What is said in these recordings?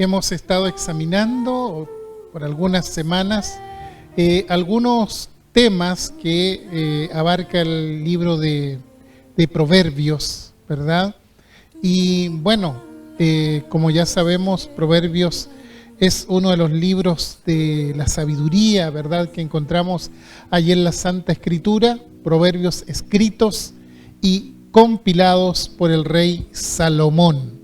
hemos estado examinando por algunas semanas algunos temas que abarca el libro de Proverbios, ¿verdad? Y bueno, como ya sabemos, Proverbios es uno de los libros de la sabiduría, ¿verdad?, que encontramos allí en la Santa Escritura, proverbios escritos y compilados por el rey Salomón.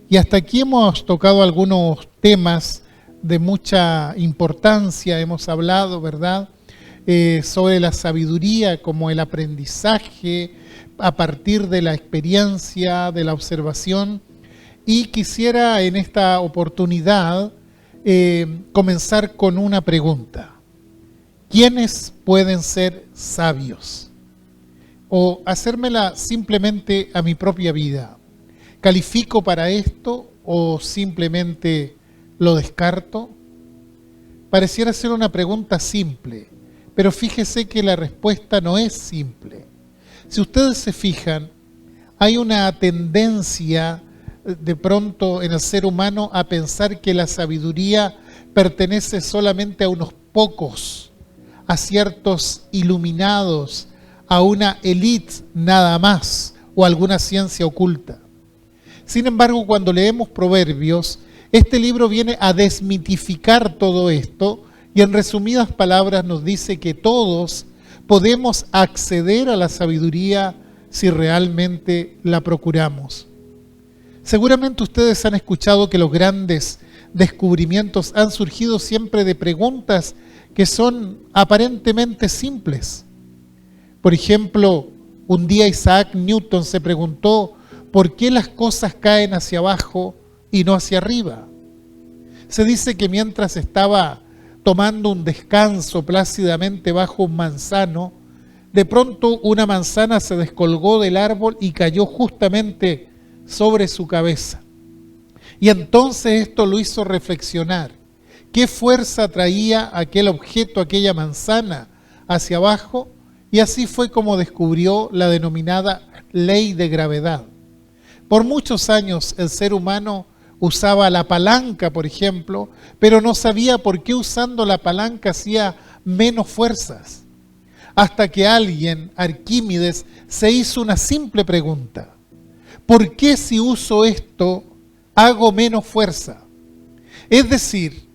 Y hasta aquí hemos tocado algunos temas de mucha importancia, hemos hablado, ¿verdad?, sobre la sabiduría como el aprendizaje a partir de la experiencia, de la observación. Y quisiera en esta oportunidad comenzar con una pregunta. ¿Quiénes pueden ser sabios? O hacérmela simplemente a mi propia vida. ¿Califico para esto o simplemente lo descarto? Pareciera ser una pregunta simple, pero fíjese que la respuesta no es simple. Si ustedes se fijan, hay una tendencia de pronto en el ser humano a pensar que la sabiduría pertenece solamente a unos pocos, a ciertos iluminados, a una élite nada más, o alguna ciencia oculta. Sin embargo, cuando leemos Proverbios, este libro viene a desmitificar todo esto y en resumidas palabras nos dice que todos podemos acceder a la sabiduría si realmente la procuramos. Seguramente ustedes han escuchado que los grandes descubrimientos han surgido siempre de preguntas que son aparentemente simples. Por ejemplo, un día Isaac Newton se preguntó por qué las cosas caen hacia abajo y no hacia arriba. Se dice que mientras estaba tomando un descanso plácidamente bajo un manzano, de pronto una manzana se descolgó del árbol y cayó justamente sobre su cabeza. Y entonces esto lo hizo reflexionar. ¿Qué fuerza traía aquel objeto, aquella manzana, hacia abajo? Y así fue como descubrió la denominada ley de gravedad. Por muchos años el ser humano usaba la palanca, por ejemplo, pero no sabía por qué usando la palanca hacía menos fuerzas. Hasta que alguien, Arquímedes, se hizo una simple pregunta. ¿Por qué si uso esto hago menos fuerza? Es decir,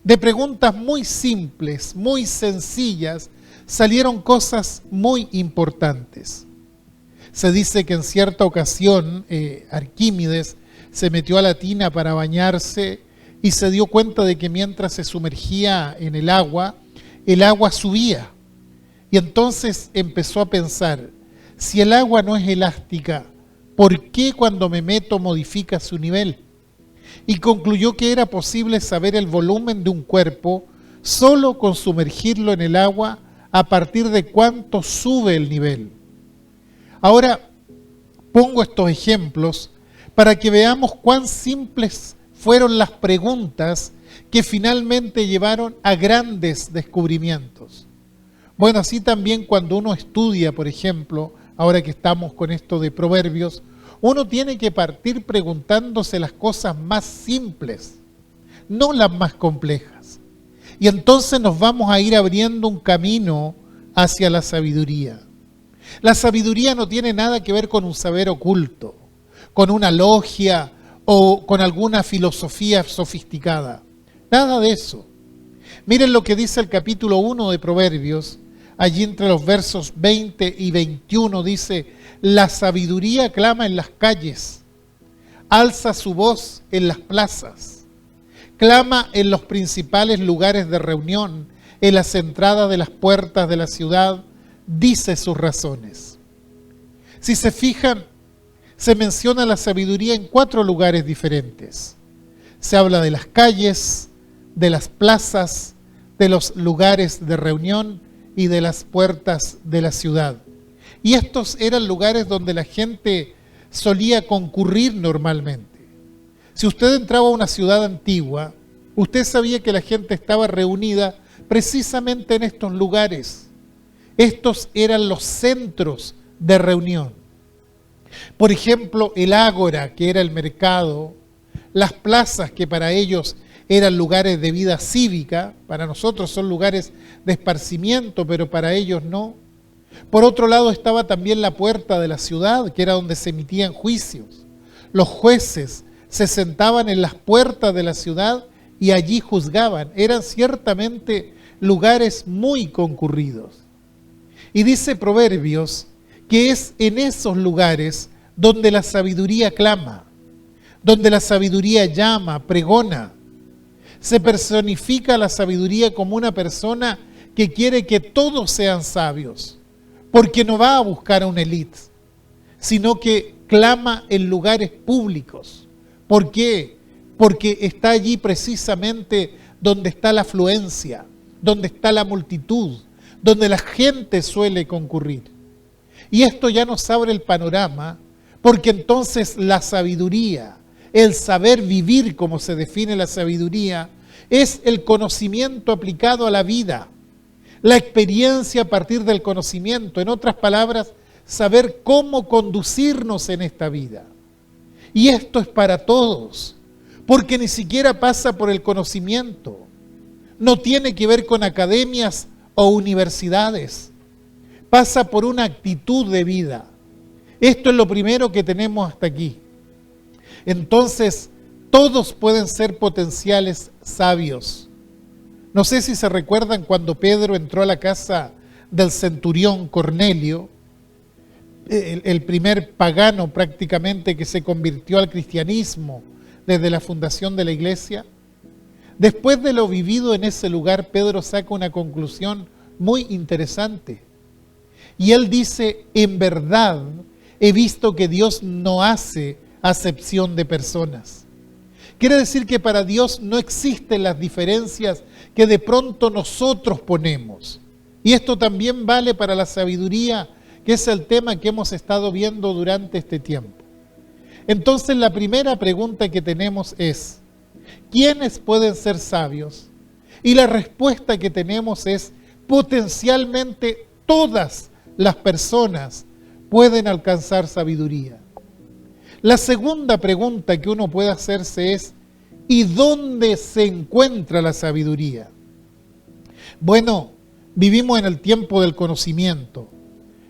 de preguntas muy simples, muy sencillas, salieron cosas muy importantes. Se dice que en cierta ocasión Arquímedes se metió a la tina para bañarse y se dio cuenta de que mientras se sumergía en el agua subía. Y entonces empezó a pensar, si el agua no es elástica, ¿por qué cuando me meto modifica su nivel? Y concluyó que era posible saber el volumen de un cuerpo solo con sumergirlo en el agua a partir de cuánto sube el nivel. Ahora, pongo estos ejemplos para que veamos cuán simples fueron las preguntas que finalmente llevaron a grandes descubrimientos. Bueno, así también cuando uno estudia, por ejemplo, ahora que estamos con esto de Proverbios, uno tiene que partir preguntándose las cosas más simples, no las más complejas. Y entonces nos vamos a ir abriendo un camino hacia la sabiduría. La sabiduría no tiene nada que ver con un saber oculto, con una logia o con alguna filosofía sofisticada. Nada de eso. Miren lo que dice el capítulo 1 de Proverbios. Allí entre los versos 20 y 21 dice, la sabiduría clama en las calles, alza su voz en las plazas, clama en los principales lugares de reunión, en las entradas de las puertas de la ciudad, dice sus razones. Si se fijan, se menciona la sabiduría en 4 lugares diferentes. Se habla de las calles, de las plazas, de los lugares de reunión y de las puertas de la ciudad. Y estos eran lugares donde la gente solía concurrir normalmente. Si usted entraba a una ciudad antigua, usted sabía que la gente estaba reunida precisamente en estos lugares. Estos eran los centros de reunión. Por ejemplo, el ágora, que era el mercado, las plazas que para ellos eran lugares de vida cívica, para nosotros son lugares de esparcimiento, pero para ellos no. Por otro lado estaba también la puerta de la ciudad, que era donde se emitían juicios. Los jueces se sentaban en las puertas de la ciudad y allí juzgaban. Eran ciertamente lugares muy concurridos. Y dice Proverbios que es en esos lugares donde la sabiduría clama, donde la sabiduría llama, pregona. Se personifica la sabiduría como una persona que quiere que todos sean sabios, porque no va a buscar a una élite, sino que clama en lugares públicos. ¿Por qué? Porque está allí precisamente donde está la afluencia, donde está la multitud, donde la gente suele concurrir. Y esto ya nos abre el panorama, porque entonces la sabiduría, el saber vivir, como se define la sabiduría, es el conocimiento aplicado a la vida, la experiencia a partir del conocimiento. En otras palabras, saber cómo conducirnos en esta vida. Y esto es para todos, porque ni siquiera pasa por el conocimiento. No tiene que ver con academias o universidades. Pasa por una actitud de vida. Esto es lo primero que tenemos hasta aquí. Entonces, todos pueden ser potenciales sabios. No sé si se recuerdan cuando Pedro entró a la casa del centurión Cornelio, el primer pagano prácticamente que se convirtió al cristianismo desde la fundación de la iglesia. Después de lo vivido en ese lugar, Pedro saca una conclusión muy interesante. Y él dice, en verdad he visto que Dios no hace acepción de personas. Quiere decir que para Dios no existen las diferencias que de pronto nosotros ponemos. Y esto también vale para la sabiduría, que es el tema que hemos estado viendo durante este tiempo. Entonces la primera pregunta que tenemos es, ¿quiénes pueden ser sabios? Y la respuesta que tenemos es, potencialmente todas las personas pueden alcanzar sabiduría. La segunda pregunta que uno puede hacerse es, ¿y dónde se encuentra la sabiduría? Bueno, vivimos en el tiempo del conocimiento.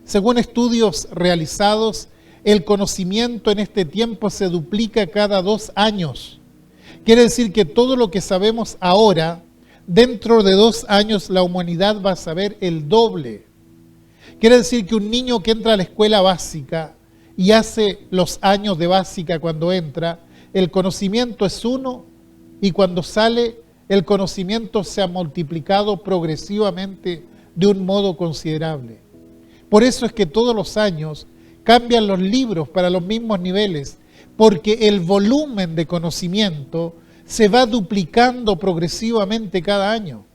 Según estudios realizados, el conocimiento en este tiempo se duplica cada 2 años. Quiere decir que todo lo que sabemos ahora, dentro de 2 años la humanidad va a saber el doble. Quiere decir que un niño que entra a la escuela básica y hace los años de básica cuando entra, el conocimiento es 1 y cuando sale el conocimiento se ha multiplicado progresivamente de un modo considerable. Por eso es que todos los años cambian los libros para los mismos niveles, porque el volumen de conocimiento se va duplicando progresivamente cada año.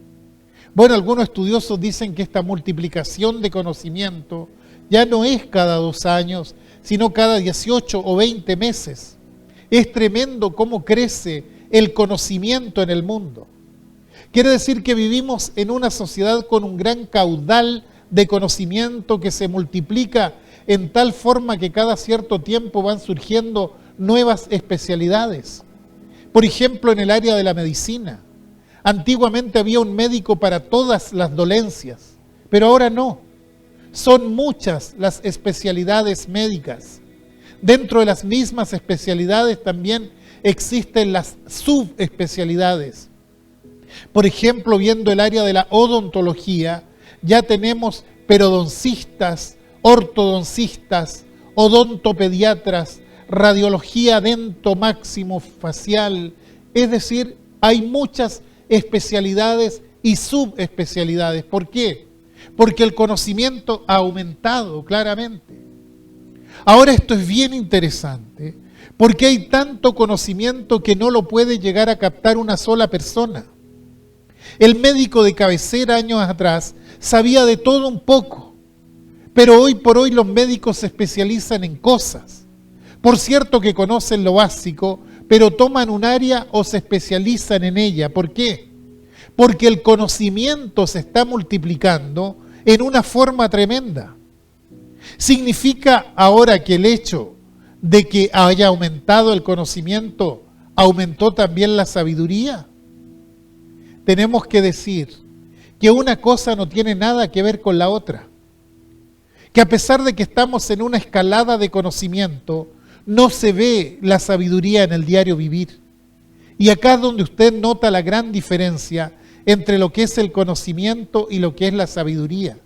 Bueno, algunos estudiosos dicen que esta multiplicación de conocimiento ya no es cada 2 años, sino cada 18 o 20 meses. Es tremendo cómo crece el conocimiento en el mundo. Quiere decir que vivimos en una sociedad con un gran caudal de conocimiento que se multiplica en tal forma que cada cierto tiempo van surgiendo nuevas especialidades. Por ejemplo, en el área de la medicina. Antiguamente había un médico para todas las dolencias, pero ahora no. Son muchas las especialidades médicas. Dentro de las mismas especialidades también existen las subespecialidades. Por ejemplo, viendo el área de la odontología, ya tenemos periodoncistas, ortodoncistas, odontopediatras, radiología dentomaximofacial. Es decir, hay muchas especialidades y subespecialidades. ¿Por qué? Porque el conocimiento ha aumentado claramente. Ahora esto es bien interesante, porque hay tanto conocimiento que no lo puede llegar a captar una sola persona. El médico de cabecera años atrás sabía de todo un poco, pero hoy por hoy los médicos se especializan en cosas. Por cierto que conocen lo básico, pero toman un área o se especializan en ella. ¿Por qué? Porque el conocimiento se está multiplicando en una forma tremenda. Significa ahora que el hecho de que haya aumentado el conocimiento ¿aumentó también la sabiduría? Tenemos que decir que una cosa no tiene nada que ver con la otra. Que a pesar de que estamos en una escalada de conocimiento, no se ve la sabiduría en el diario vivir. Y acá es donde usted nota la gran diferencia entre lo que es el conocimiento y lo que es la sabiduría.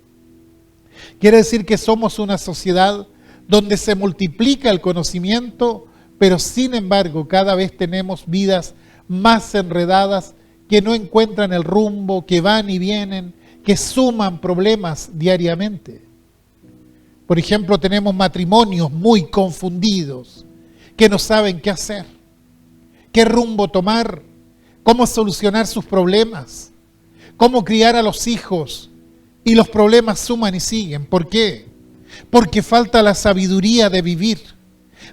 Quiere decir que somos una sociedad donde se multiplica el conocimiento, pero sin embargo cada vez tenemos vidas más enredadas que no encuentran el rumbo, que van y vienen, que suman problemas diariamente. Por ejemplo, tenemos matrimonios muy confundidos, que no saben qué hacer, qué rumbo tomar, cómo solucionar sus problemas, cómo criar a los hijos, y los problemas suman y siguen. ¿Por qué? Porque falta la sabiduría de vivir,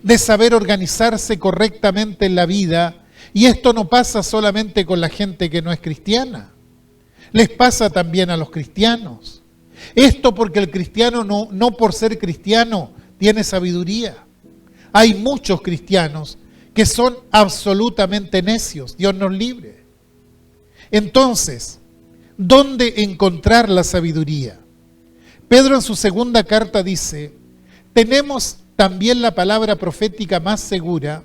de saber organizarse correctamente en la vida, y esto no pasa solamente con la gente que no es cristiana, les pasa también a los cristianos. Esto porque el cristiano no por ser cristiano tiene sabiduría. Hay muchos cristianos que son absolutamente necios, Dios nos libre. Entonces, ¿dónde encontrar la sabiduría? Pedro en su segunda carta dice, tenemos también la palabra profética más segura,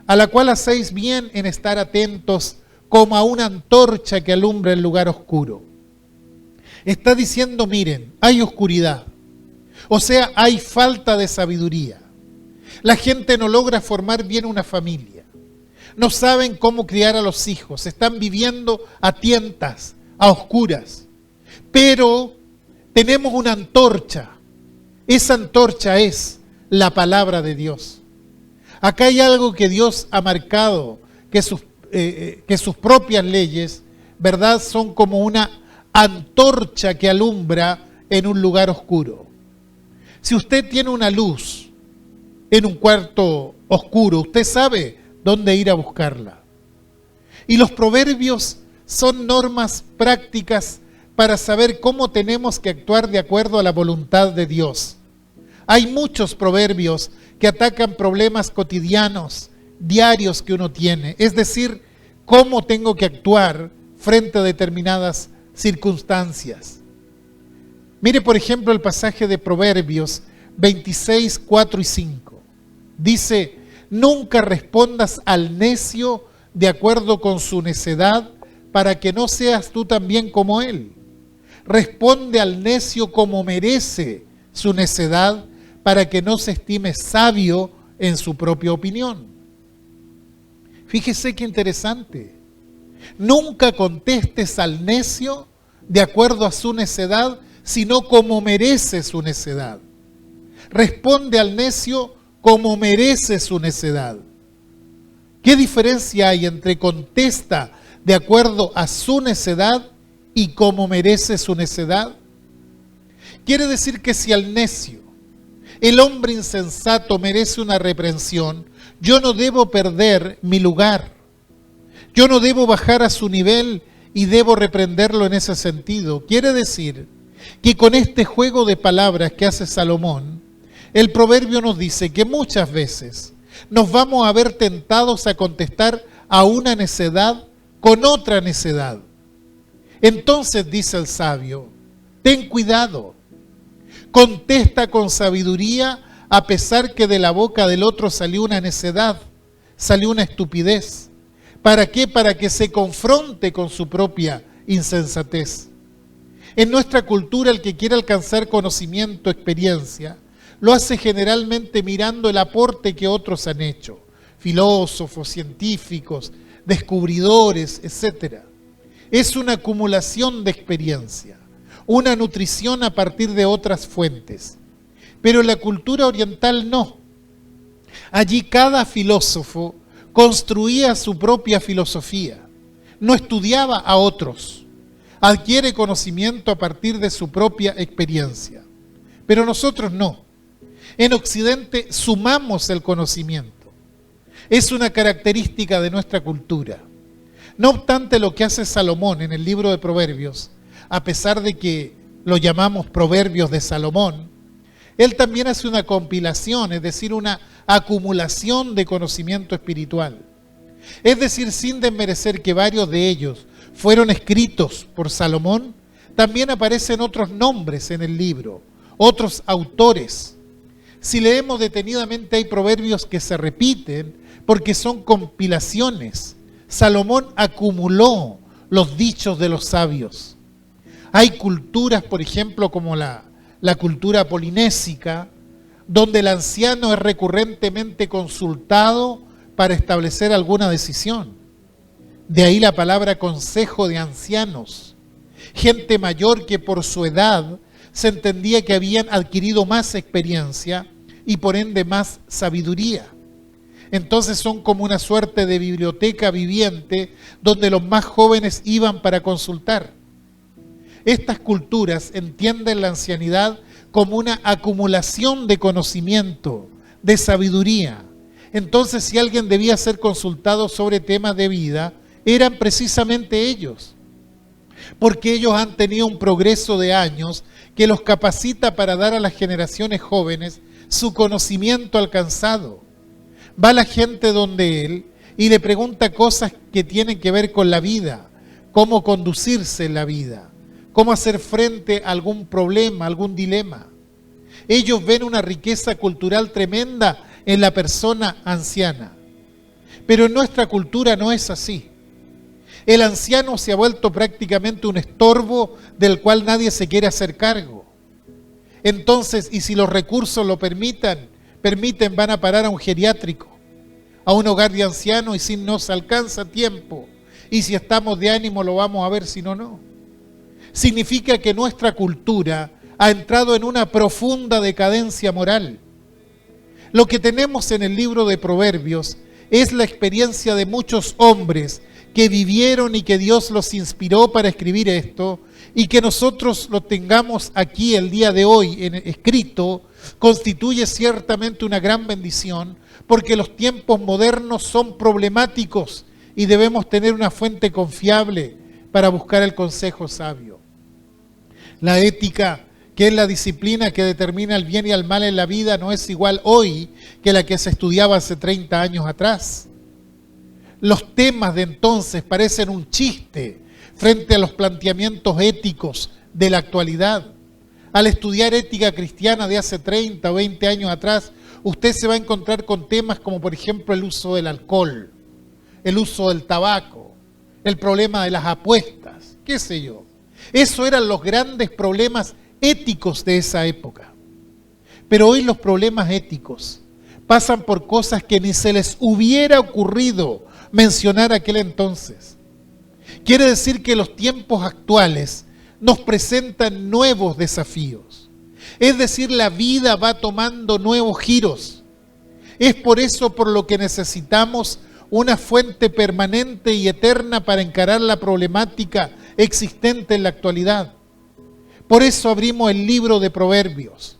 a la cual hacéis bien en estar atentos como a una antorcha que alumbra el lugar oscuro. Está diciendo, miren, hay oscuridad, o sea, hay falta de sabiduría. La gente no logra formar bien una familia, no saben cómo criar a los hijos, están viviendo a tientas, a oscuras. Pero tenemos una antorcha, esa antorcha es la palabra de Dios. Acá hay algo que Dios ha marcado, que sus propias leyes, ¿verdad?, son como una antorcha que alumbra en un lugar oscuro. Si usted tiene una luz en un cuarto oscuro, usted sabe dónde ir a buscarla. Y los proverbios son normas prácticas para saber cómo tenemos que actuar de acuerdo a la voluntad de Dios. Hay muchos proverbios que atacan problemas cotidianos, diarios que uno tiene, es decir, cómo tengo que actuar frente a determinadas circunstancias. Mire, por ejemplo, el pasaje de Proverbios 26, 4 y 5. Dice, nunca respondas al necio de acuerdo con su necedad, para que no seas tú también como él. Responde al necio como merece su necedad, para que no se estime sabio en su propia opinión. Fíjese qué interesante. Nunca contestes al necio de acuerdo a su necedad, sino como merece su necedad. Responde al necio como merece su necedad. ¿Qué diferencia hay entre contesta de acuerdo a su necedad y como merece su necedad? Quiere decir que si al necio, el hombre insensato, merece una reprensión, yo no debo perder mi lugar. Yo no debo bajar a su nivel y debo reprenderlo en ese sentido. Quiere decir que con este juego de palabras que hace Salomón, el proverbio nos dice que muchas veces nos vamos a ver tentados a contestar a una necedad con otra necedad. Entonces dice el sabio, ten cuidado, contesta con sabiduría a pesar que de la boca del otro salió una necedad, salió una estupidez. ¿Para qué? Para que se confronte con su propia insensatez. En nuestra cultura, el que quiere alcanzar conocimiento, experiencia, lo hace generalmente mirando el aporte que otros han hecho, filósofos, científicos, descubridores, etc. Es una acumulación de experiencia, una nutrición a partir de otras fuentes. Pero en la cultura oriental no. Allí cada filósofo construía su propia filosofía, no estudiaba a otros, adquiere conocimiento a partir de su propia experiencia. Pero nosotros no. En Occidente sumamos el conocimiento. Es una característica de nuestra cultura. No obstante, lo que hace Salomón en el libro de Proverbios, a pesar de que lo llamamos Proverbios de Salomón, él también hace una compilación, es decir, una acumulación de conocimiento espiritual. Es decir, sin desmerecer que varios de ellos fueron escritos por Salomón, también aparecen otros nombres en el libro, otros autores. Si leemos detenidamente hay proverbios que se repiten porque son compilaciones. Salomón acumuló los dichos de los sabios. Hay culturas, por ejemplo, como la cultura polinésica, donde el anciano es recurrentemente consultado para establecer alguna decisión. De ahí la palabra consejo de ancianos. Gente mayor que por su edad se entendía que habían adquirido más experiencia y por ende más sabiduría. Entonces son como una suerte de biblioteca viviente donde los más jóvenes iban para consultar. Estas culturas entienden la ancianidad como una acumulación de conocimiento, de sabiduría. Entonces, si alguien debía ser consultado sobre temas de vida, eran precisamente ellos, porque ellos han tenido un progreso de años que los capacita para dar a las generaciones jóvenes su conocimiento alcanzado. Va la gente donde él y le pregunta cosas que tienen que ver con la vida, cómo conducirse en la vida, cómo hacer frente a algún problema, algún dilema. Ellos ven una riqueza cultural tremenda en la persona anciana. Pero en nuestra cultura no es así. El anciano se ha vuelto prácticamente un estorbo del cual nadie se quiere hacer cargo. Entonces, y si los recursos lo permiten, van a parar a un geriátrico, a un hogar de ancianos, y si no se alcanza tiempo, y si estamos de ánimo lo vamos a ver, si no, no. Significa que nuestra cultura ha entrado en una profunda decadencia moral. Lo que tenemos en el libro de Proverbios es la experiencia de muchos hombres que vivieron y que Dios los inspiró para escribir esto, y que nosotros lo tengamos aquí el día de hoy escrito, constituye ciertamente una gran bendición, porque los tiempos modernos son problemáticos y debemos tener una fuente confiable para buscar el consejo sabio. La ética, que es la disciplina que determina el bien y el mal en la vida, no es igual hoy que la que se estudiaba hace 30 años atrás. Los temas de entonces parecen un chiste frente a los planteamientos éticos de la actualidad. Al estudiar ética cristiana de hace 30 o 20 años atrás, usted se va a encontrar con temas como, por ejemplo, el uso del alcohol, el uso del tabaco, el problema de las apuestas, qué sé yo. Esos eran los grandes problemas éticos de esa época. Pero hoy los problemas éticos pasan por cosas que ni se les hubiera ocurrido mencionar aquel entonces. Quiere decir que los tiempos actuales nos presentan nuevos desafíos. Es decir, la vida va tomando nuevos giros. Es por eso por lo que necesitamos una fuente permanente y eterna para encarar la problemática existente en la actualidad. Por eso abrimos el libro de Proverbios,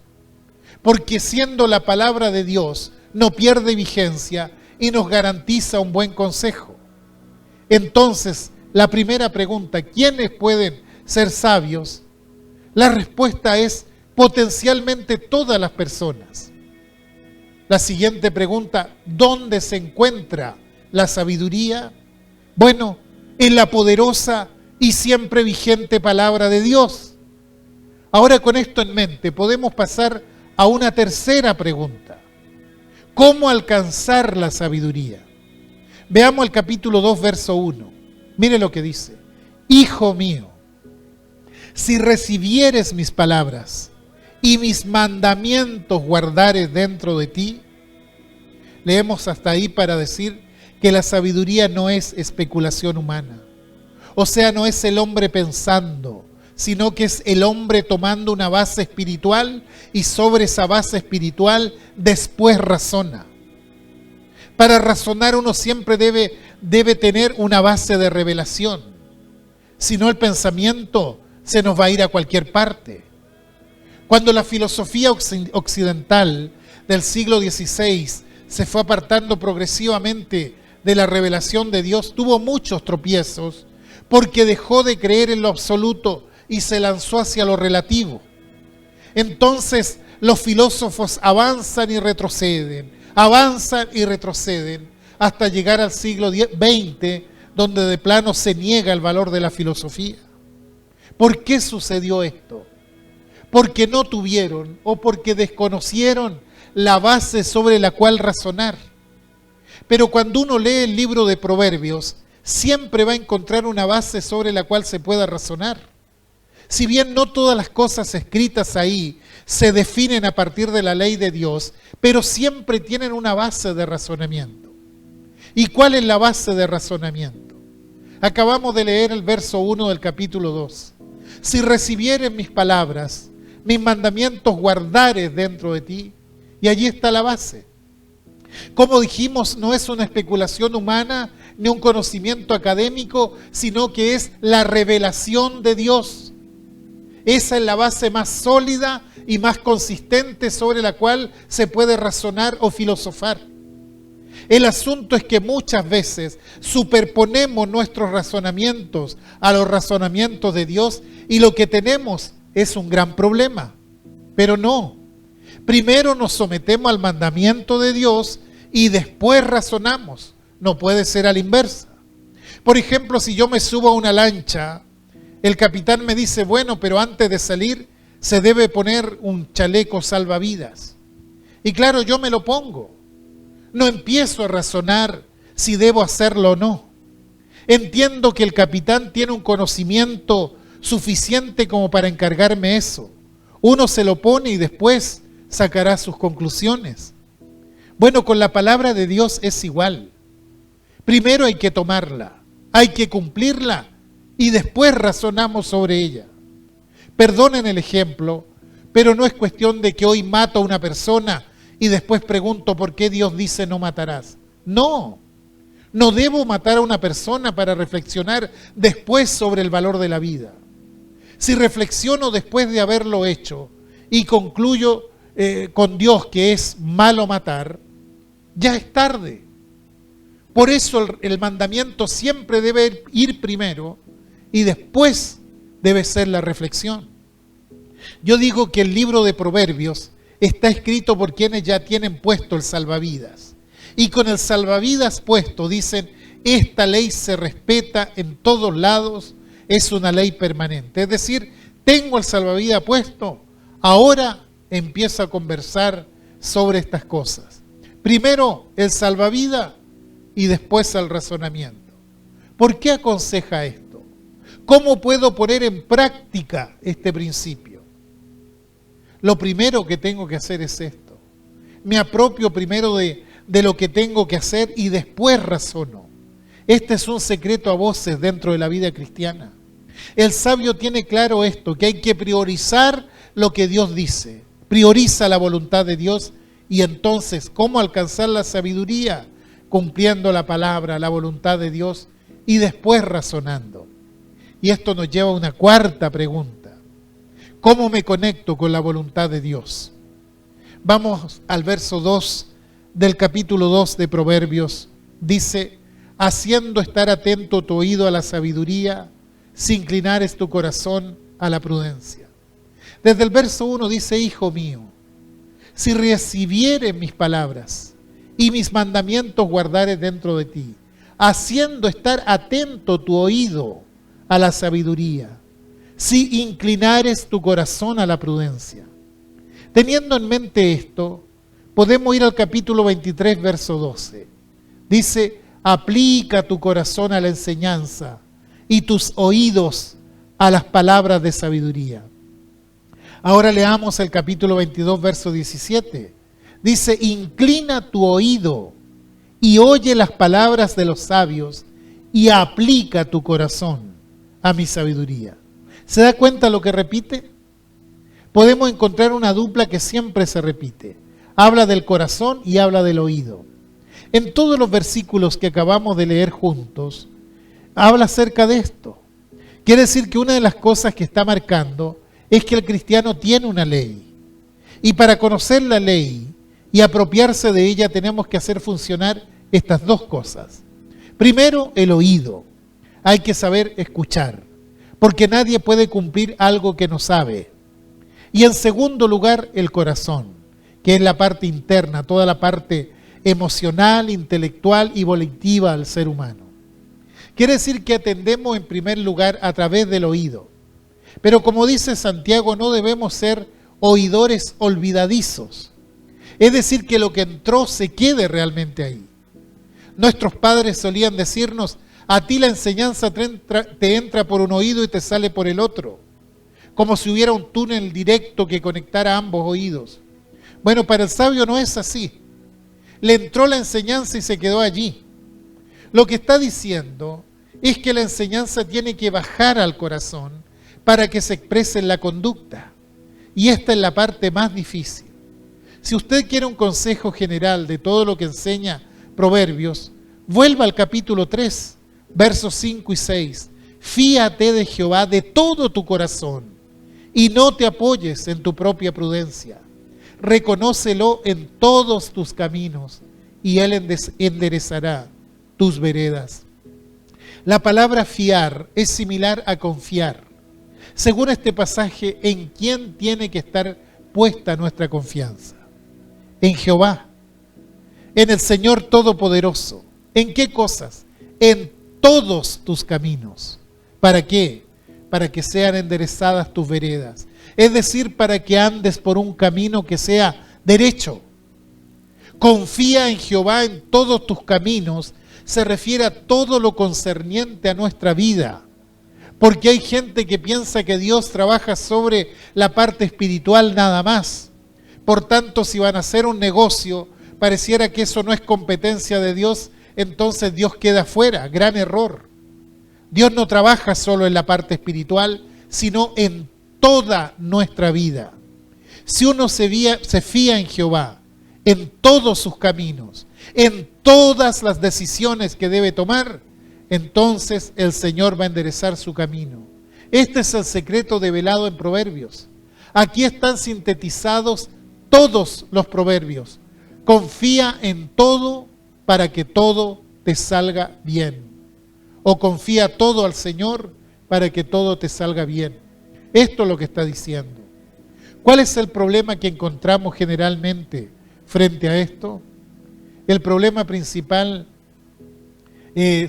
porque siendo la palabra de Dios, no pierde vigencia y nos garantiza un buen consejo. Entonces, la primera pregunta, ¿quiénes pueden ser sabios? La respuesta es potencialmente todas las personas. La siguiente pregunta, ¿dónde se encuentra la sabiduría? Bueno, en la poderosa y siempre vigente palabra de Dios. Ahora, con esto en mente, podemos pasar a una tercera pregunta. ¿Cómo alcanzar la sabiduría? Veamos el capítulo 2, verso 1. Mire lo que dice. Hijo mío, si recibieres mis palabras y mis mandamientos guardares dentro de ti. Leemos hasta ahí para decir que la sabiduría no es especulación humana. O sea, no es el hombre pensando, sino que es el hombre tomando una base espiritual y sobre esa base espiritual después razona. Para razonar uno siempre debe tener una base de revelación. Si no, el pensamiento se nos va a ir a cualquier parte. Cuando la filosofía occidental del siglo XVI se fue apartando progresivamente de la revelación de Dios, tuvo muchos tropiezos porque dejó de creer en lo absoluto y se lanzó hacia lo relativo. Entonces los filósofos avanzan y retroceden, hasta llegar al siglo XX, donde de plano se niega el valor de la filosofía. ¿Por qué sucedió esto? Porque no tuvieron o porque desconocieron la base sobre la cual razonar. Pero cuando uno lee el libro de Proverbios, siempre va a encontrar una base sobre la cual se pueda razonar. Si bien no todas las cosas escritas ahí se definen a partir de la ley de Dios, pero siempre tienen una base de razonamiento. ¿Y cuál es la base de razonamiento? Acabamos de leer el verso 1 del capítulo 2. Si recibieres mis palabras, mis mandamientos guardares dentro de ti, y allí está la base. Como dijimos, no es una especulación humana ni un conocimiento académico, sino que es la revelación de Dios. Esa es la base más sólida y más consistente sobre la cual se puede razonar o filosofar. El asunto es que muchas veces superponemos nuestros razonamientos a los razonamientos de Dios y lo que tenemos es un gran problema. Pero no. Primero nos sometemos al mandamiento de Dios y después razonamos. No puede ser a la inversa. Por ejemplo, si yo me subo a una lancha, el capitán me dice, bueno, pero antes de salir se debe poner un chaleco salvavidas. Y claro, yo me lo pongo. No empiezo a razonar si debo hacerlo o no. Entiendo que el capitán tiene un conocimiento suficiente como para encargarme eso. Uno se lo pone y después sacará sus conclusiones. Bueno, con la palabra de Dios es igual. Primero hay que tomarla, hay que cumplirla y después razonamos sobre ella. Perdonen el ejemplo, pero no es cuestión de que hoy mato a una persona y después pregunto por qué Dios dice no matarás. No, no debo matar a una persona para reflexionar después sobre el valor de la vida. Si reflexiono después de haberlo hecho y concluyo con Dios que es malo matar, ya es tarde. Por eso el mandamiento siempre debe ir primero y después debe ser la reflexión. Yo digo que el libro de Proverbios está escrito por quienes ya tienen puesto el salvavidas. Y con el salvavidas puesto dicen, esta ley se respeta en todos lados, es una ley permanente. Es decir, tengo el salvavidas puesto, ahora empiezo a conversar sobre estas cosas. Primero el salvavidas y después el razonamiento. ¿Por qué aconseja esto? ¿Cómo puedo poner en práctica este principio? Lo primero que tengo que hacer es esto. Me apropio primero de lo que tengo que hacer y después razono. Este es un secreto a voces dentro de la vida cristiana. El sabio tiene claro esto, que hay que priorizar lo que Dios dice. Prioriza la voluntad de Dios y entonces, ¿cómo alcanzar la sabiduría? Cumpliendo la palabra, la voluntad de Dios y después razonando. Y esto nos lleva a una cuarta pregunta. ¿Cómo me conecto con la voluntad de Dios? Vamos al verso 2 del capítulo 2 de Proverbios. Dice, haciendo estar atento tu oído a la sabiduría, si inclinares tu corazón a la prudencia. Desde el verso 1 dice, hijo mío, si recibieres mis palabras y mis mandamientos guardares dentro de ti, haciendo estar atento tu oído a la sabiduría, si inclinares tu corazón a la prudencia. Teniendo en mente esto, podemos ir al capítulo 23, verso 12. Dice, aplica tu corazón a la enseñanza y tus oídos a las palabras de sabiduría. Ahora leamos el capítulo 22, verso 17. Dice, inclina tu oído y oye las palabras de los sabios y aplica tu corazón a mi sabiduría. ¿Se da cuenta lo que repite? Podemos encontrar una dupla que siempre se repite. Habla del corazón y habla del oído. En todos los versículos que acabamos de leer juntos, habla acerca de esto. Quiere decir que una de las cosas que está marcando es que el cristiano tiene una ley. Y para conocer la ley y apropiarse de ella tenemos que hacer funcionar estas dos cosas. Primero, el oído. Hay que saber escuchar, porque nadie puede cumplir algo que no sabe. Y en segundo lugar, el corazón, que es la parte interna, toda la parte emocional, intelectual y volitiva al ser humano. Quiere decir que atendemos en primer lugar a través del oído. Pero como dice Santiago, no debemos ser oidores olvidadizos. Es decir, que lo que entró se quede realmente ahí. Nuestros padres solían decirnos: a ti la enseñanza te entra por un oído y te sale por el otro, como si hubiera un túnel directo que conectara ambos oídos. Bueno, para el sabio no es así. Le entró la enseñanza y se quedó allí. Lo que está diciendo es que la enseñanza tiene que bajar al corazón para que se exprese en la conducta. Y esta es la parte más difícil. Si usted quiere un consejo general de todo lo que enseña Proverbios, vuelva al capítulo 3, versos 5 y 6. Fíate de Jehová de todo tu corazón y no te apoyes en tu propia prudencia. Reconócelo en todos tus caminos y Él enderezará tus veredas. La palabra fiar es similar a confiar. Según este pasaje, ¿en quién tiene que estar puesta nuestra confianza? En Jehová, en el Señor Todopoderoso. ¿En qué cosas? En todos tus caminos. ¿Para qué? Para que sean enderezadas tus veredas. Es decir, para que andes por un camino que sea derecho. Confía en Jehová en todos tus caminos. Se refiere a todo lo concerniente a nuestra vida. Porque hay gente que piensa que Dios trabaja sobre la parte espiritual nada más. Por tanto, si van a hacer un negocio, pareciera que eso no es competencia de Dios, entonces Dios queda fuera. Gran error. Dios no trabaja solo en la parte espiritual, sino en toda nuestra vida. Si uno se fía en Jehová, en todos sus caminos, en todas las decisiones que debe tomar, entonces el Señor va a enderezar su camino. Este es el secreto develado en Proverbios. Aquí están sintetizados todos los proverbios. Confía en todo para que todo te salga bien. O confía todo al Señor para que todo te salga bien. Esto es lo que está diciendo. ¿Cuál es el problema que encontramos generalmente frente a esto? El problema principal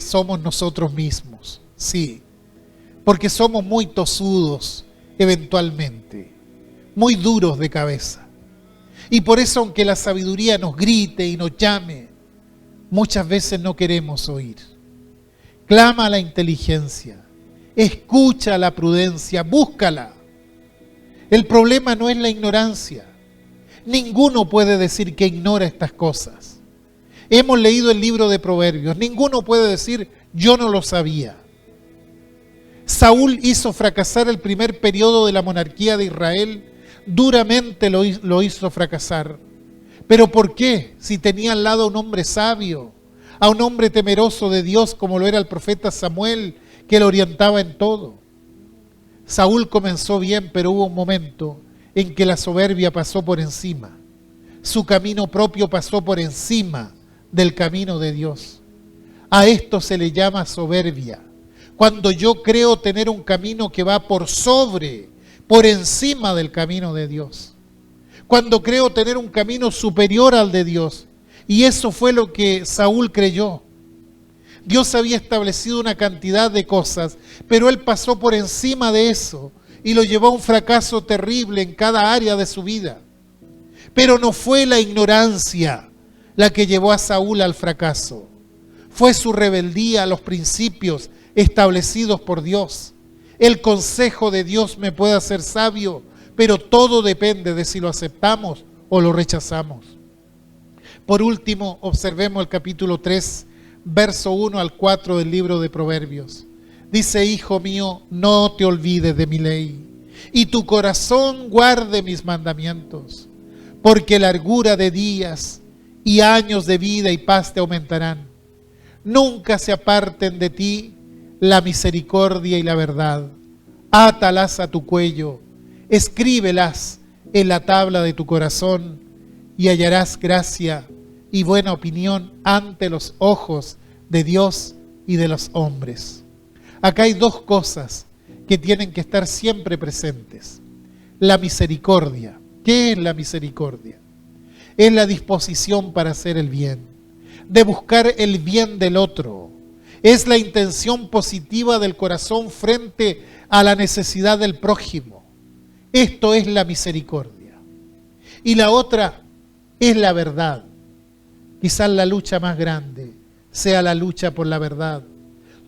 somos nosotros mismos, sí, porque somos muy tosudos eventualmente, muy duros de cabeza. Y por eso, aunque la sabiduría nos grite y nos llame, muchas veces no queremos oír. Clama a la inteligencia, escucha la prudencia, búscala. El problema no es la ignorancia. Ninguno puede decir que ignora estas cosas. Hemos leído el libro de Proverbios. Ninguno puede decir, yo no lo sabía. Saúl hizo fracasar el primer periodo de la monarquía de Israel. Duramente lo hizo fracasar. ¿Pero por qué? Si tenía al lado a un hombre sabio, a un hombre temeroso de Dios como lo era el profeta Samuel, que lo orientaba en todo. Saúl comenzó bien, pero hubo un momento en que la soberbia pasó por encima. Su camino propio pasó por encima del camino de Dios. A esto se le llama soberbia. Cuando yo creo tener un camino que va por encima del camino de Dios. Cuando creo tener un camino superior al de Dios. Y eso fue lo que Saúl creyó. Dios había establecido una cantidad de cosas, pero él pasó por encima de eso y lo llevó a un fracaso terrible en cada área de su vida. Pero no fue la ignorancia la que llevó a Saúl al fracaso. Fue su rebeldía a los principios establecidos por Dios. El consejo de Dios me puede hacer sabio, pero todo depende de si lo aceptamos o lo rechazamos. Por último, observemos el capítulo 3, verso 1 al 4 del libro de Proverbios. Dice: hijo mío, no te olvides de mi ley, y tu corazón guarde mis mandamientos, porque largura de días y años de vida y paz te aumentarán. Nunca se aparten de ti la misericordia y la verdad. Átalas a tu cuello, escríbelas en la tabla de tu corazón, y hallarás gracia y buena opinión ante los ojos de Dios y de los hombres. Acá hay dos cosas que tienen que estar siempre presentes. La misericordia. ¿Qué es la misericordia? es la disposición para hacer el bien, de buscar el bien del otro. Es la intención positiva del corazón frente a la necesidad del prójimo. Esto es la misericordia. Y la otra es la verdad. Quizás la lucha más grande sea la lucha por la verdad.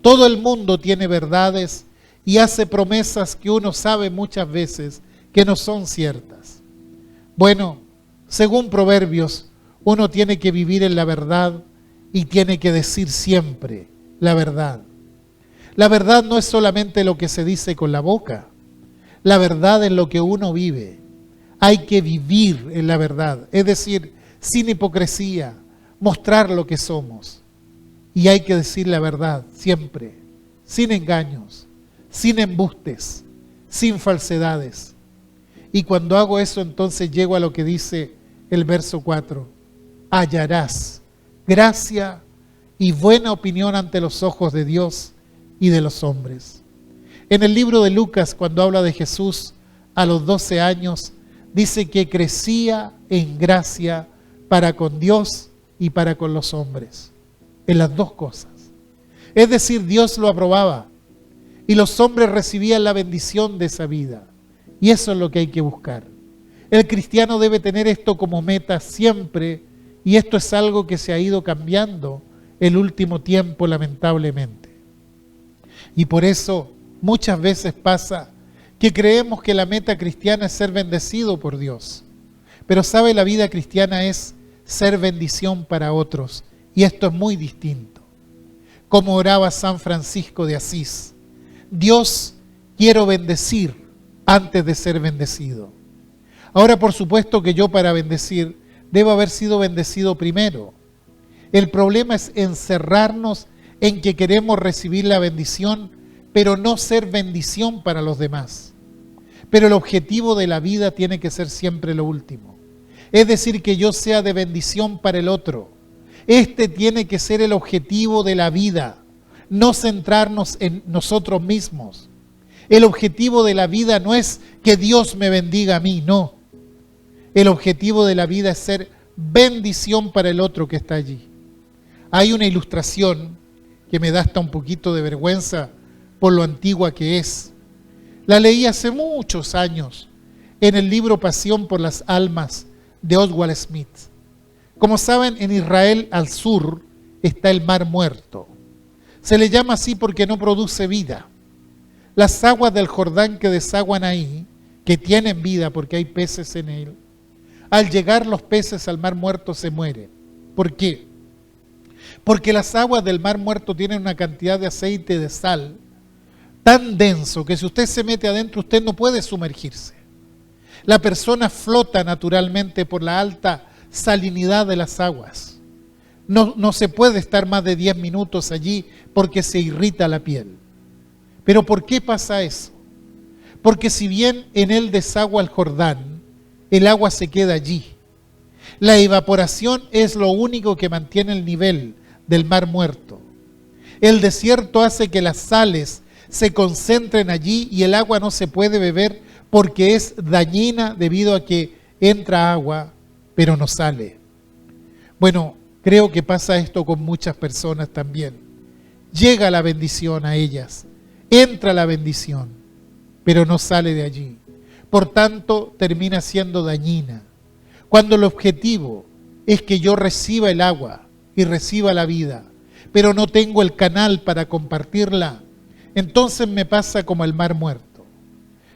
Todo el mundo tiene verdades y hace promesas que uno sabe muchas veces que no son ciertas. Bueno, según Proverbios, uno tiene que vivir en la verdad y tiene que decir siempre la verdad. La verdad no es solamente lo que se dice con la boca. La verdad es lo que uno vive. Hay que vivir en la verdad, es decir, sin hipocresía, mostrar lo que somos. Y hay que decir la verdad siempre, sin engaños, sin embustes, sin falsedades. Y cuando hago eso, entonces llego a lo que dice el verso 4. Hallarás gracia y buena opinión ante los ojos de Dios y de los hombres. En el libro de Lucas, cuando habla de Jesús a los 12 años, dice que crecía en gracia para con Dios y para con los hombres. En las dos cosas. Es decir, Dios lo aprobaba y los hombres recibían la bendición de esa vida. Y eso es lo que hay que buscar. El cristiano debe tener esto como meta siempre, y esto es algo que se ha ido cambiando el último tiempo, lamentablemente. Y por eso muchas veces pasa que creemos que la meta cristiana es ser bendecido por Dios. Pero sabe, la vida cristiana es ser bendición para otros. Y esto es muy distinto. Como oraba San Francisco de Asís: Dios, quiero bendecir antes de ser bendecido. Ahora, por supuesto que yo, para bendecir, debo haber sido bendecido primero. El problema es encerrarnos en que queremos recibir la bendición, pero no ser bendición para los demás. Pero el objetivo de la vida tiene que ser siempre lo último. Es decir, que yo sea de bendición para el otro. Este tiene que ser el objetivo de la vida, no centrarnos en nosotros mismos. El objetivo de la vida no es que Dios me bendiga a mí, no. El objetivo de la vida es ser bendición para el otro que está allí. Hay una ilustración que me da hasta un poquito de vergüenza por lo antigua que es. La leí hace muchos años en el libro Pasión por las Almas de Oswald Smith. Como saben, en Israel al sur está el Mar Muerto. Se le llama así porque no produce vida. Las aguas del Jordán que desaguan ahí, que tienen vida porque hay peces en él, al llegar los peces al Mar Muerto se mueren. ¿Por qué? Porque las aguas del Mar Muerto tienen una cantidad de aceite de sal tan denso que si usted se mete adentro usted no puede sumergirse. La persona flota naturalmente por la alta salinidad de las aguas. No se puede estar más de 10 minutos allí porque se irrita la piel. ¿Pero por qué pasa eso? Porque si bien en él desagua el Jordán, el agua se queda allí. La evaporación es lo único que mantiene el nivel del Mar Muerto. El desierto hace que las sales se concentren allí y el agua no se puede beber porque es dañina debido a que entra agua pero no sale. Bueno, creo que pasa esto con muchas personas también. Llega la bendición a ellas, entra la bendición, pero no sale de allí. Por tanto, termina siendo dañina. Cuando el objetivo es que yo reciba el agua y reciba la vida, pero no tengo el canal para compartirla, entonces me pasa como el Mar Muerto.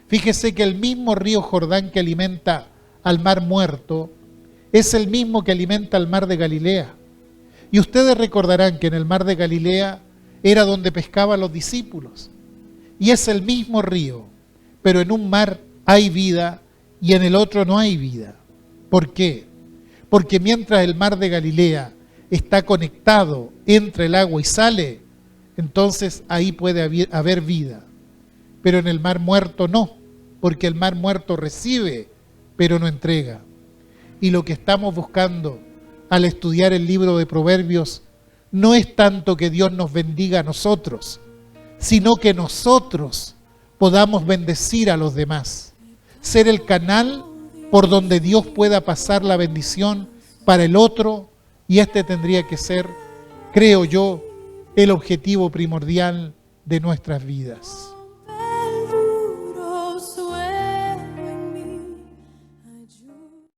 Fíjese que el mismo río Jordán que alimenta al Mar Muerto es el mismo que alimenta al Mar de Galilea. Y ustedes recordarán que en el Mar de Galilea era donde pescaban los discípulos. Y es el mismo río, pero en un mar hay vida y en el otro no hay vida. ¿Por qué? Porque mientras el Mar de Galilea está conectado, entra el agua y sale, entonces ahí puede haber vida. Pero en el Mar Muerto no, porque el Mar Muerto recibe, pero no entrega. Y lo que estamos buscando al estudiar el libro de Proverbios no es tanto que Dios nos bendiga a nosotros, sino que nosotros podamos bendecir a los demás. Ser el canal por donde Dios pueda pasar la bendición para el otro, y este tendría que ser, creo yo, el objetivo primordial de nuestras vidas.